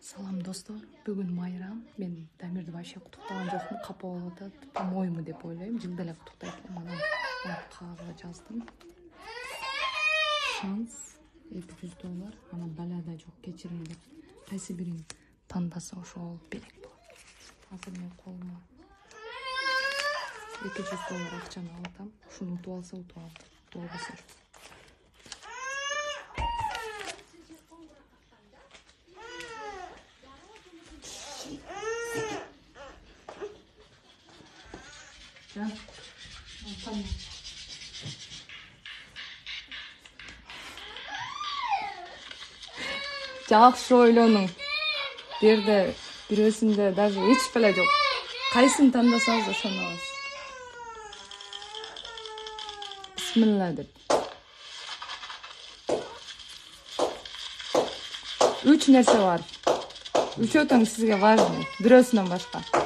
Салам достор, бүгүн майрам. Мен Дамирди вообще куттуктаган жокмун, капа болуп атат. Помойму деп ойлойм. Жылда эле куттуктайт элем. Анан кагазга жаздым. Шанс $200. Анан балада жок, кечириңдер. Кайсы бириң тандаса ошол берек болот. Азыр мен колума $200 акчаны алып атам. Ушуну утуп алса утуп алам. Болбосо жакшы ойлонуң. Бу жерде бирөөсүндө даже эч беле жок. Кайсын тандасаңыз ошону аласыз. Бисмилла деп. 3 нерсе бар. Үчөө тең сизге важный. Бирөөсүнөн башка.